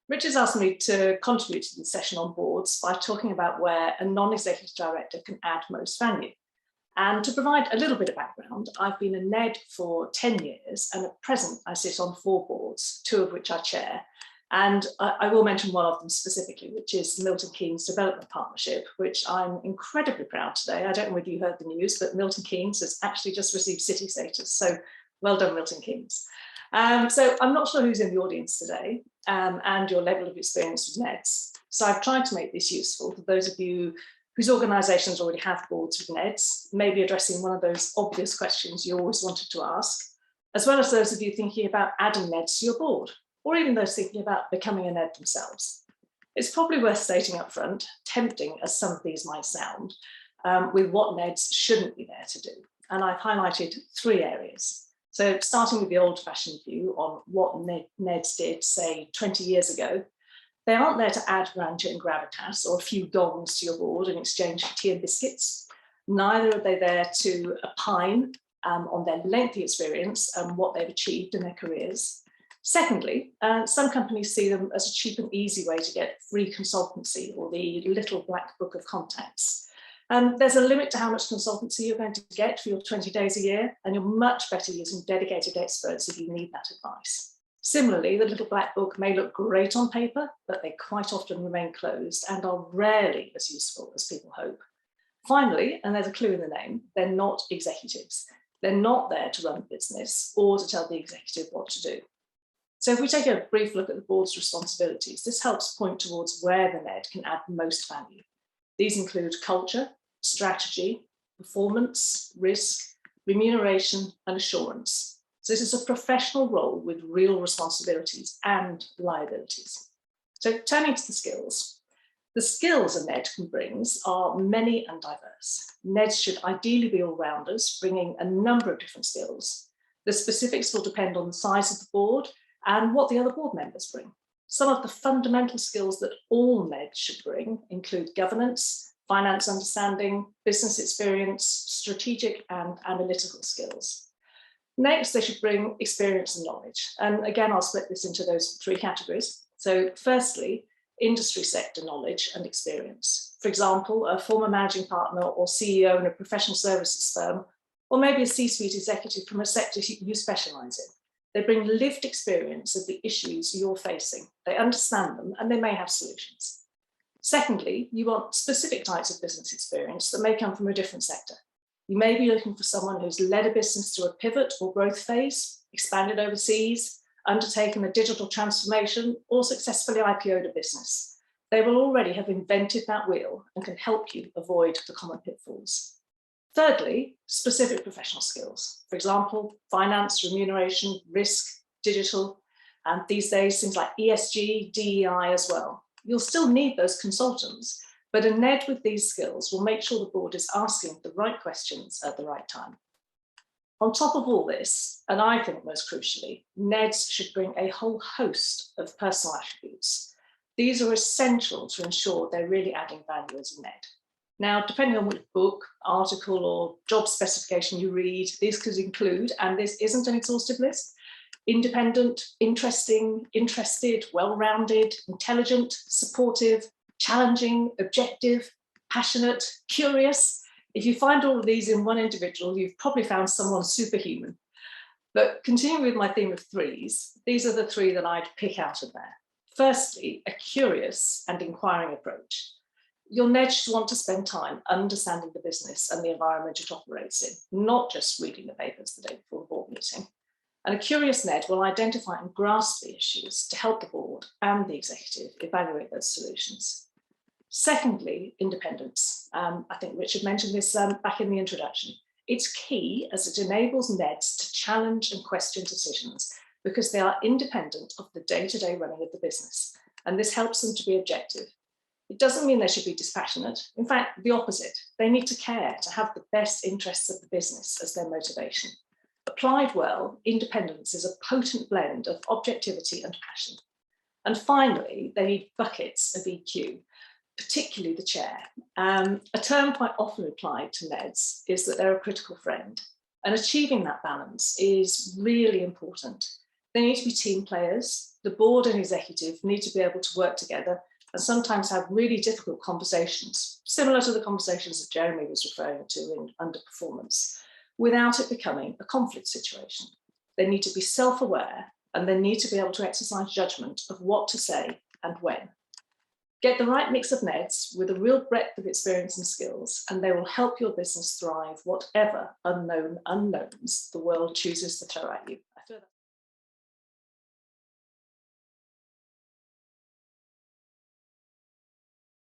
Richard's asked me to contribute to the session on boards by talking about where a non-executive director can add most value. And to provide a little bit of background, I've been a NED for 10 years, and at present I sit on 4 boards, 2 of which I chair. And I will mention one of them specifically, which is Milton Keynes Development Partnership, which I'm incredibly proud today. I don't know whether you heard the news, but Milton Keynes has actually just received city status. So well done, Milton Keynes. So I'm not sure who's in the audience today and your level of experience with NEDs. So I've tried to make this useful for those of you whose organisations already have boards with NEDs, maybe addressing one of those obvious questions you always wanted to ask, as well as those of you thinking about adding NEDs to your board, or even those thinking about becoming a NED themselves. It's probably worth stating up front, tempting as some of these might sound, with what NEDs shouldn't be there to do. And I've highlighted 3 areas. So starting with the old-fashioned view on what NEDs did, say, 20 years ago, they aren't there to add grandeur and gravitas or a few gongs to your board in exchange for tea and biscuits. Neither are they there to opine on their lengthy experience and what they've achieved in their careers. Secondly, some companies see them as a cheap and easy way to get free consultancy or the little black book of contacts. There's a limit to how much consultancy you're going to get for your 20 days a year, and you're much better using dedicated experts if you need that advice. Similarly, the little black book may look great on paper, but they quite often remain closed and are rarely as useful as people hope. Finally, and there's a clue in the name, they're not executives. They're not there to run a business or to tell the executive what to do. So if we take a brief look at the board's responsibilities, this helps point towards where the NED can add most value. These include culture, strategy, performance, risk, remuneration, and assurance. So this is a professional role with real responsibilities and liabilities. So turning to the skills a NED brings are many and diverse. NEDs should ideally be all-rounders, bringing a number of different skills. The specifics will depend on the size of the board and what the other board members bring. Some of the fundamental skills that all NEDs should bring include governance, finance understanding, business experience, strategic and analytical skills. Next, they should bring experience and knowledge. And again, I'll split this into those 3 categories. So firstly, industry sector knowledge and experience. For example, a former managing partner or CEO in a professional services firm, or maybe a C-suite executive from a sector you specialise in. They bring lived experience of the issues you're facing. They understand them and they may have solutions. Secondly, you want specific types of business experience that may come from a different sector. You may be looking for someone who's led a business through a pivot or growth phase, expanded overseas, undertaken a digital transformation, or successfully IPO'd a business. They will already have invented that wheel and can help you avoid the common pitfalls. Thirdly, specific professional skills. For example, finance, remuneration, risk, digital, and these days things like ESG, DEI as well. You'll still need those consultants, but a NED with these skills will make sure the board is asking the right questions at the right time. On top of all this, and I think most crucially, NEDs should bring a whole host of personal attributes. These are essential to ensure they're really adding value as a NED. Now, depending on which book, article, or job specification you read, these could include, and this isn't an exhaustive list, independent, interesting, interested, well-rounded, intelligent, supportive, challenging, objective, passionate, curious. If you find all of these in one individual, you've probably found someone superhuman. But continuing with my theme of 3s, these are the 3 that I'd pick out of there. Firstly, a curious and inquiring approach. Your NED should want to spend time understanding the business and the environment it operates in, not just reading the papers the day before the board meeting. And a curious NED will identify and grasp the issues to help the board and the executive evaluate those solutions. Secondly, independence. I think Richard mentioned this back in the introduction. It's key as it enables NEDs to challenge and question decisions because they are independent of the day-to-day running of the business. And this helps them to be objective. It doesn't mean they should be dispassionate. In fact, the opposite. They need to care, to have the best interests of the business as their motivation. Applied well, independence is a potent blend of objectivity and passion. And finally, they need buckets of EQ, particularly the chair. A term quite often applied to NEDs is that they're a critical friend. And achieving that balance is really important. They need to be team players. The board and executive need to be able to work together and sometimes have really difficult conversations, similar to the conversations that Jeremy was referring to in underperformance, without it becoming a conflict situation. They need to be self-aware and they need to be able to exercise judgment of what to say and when. Get the right mix of NEDs with a real breadth of experience and skills, and they will help your business thrive whatever unknown unknowns the world chooses to throw at you.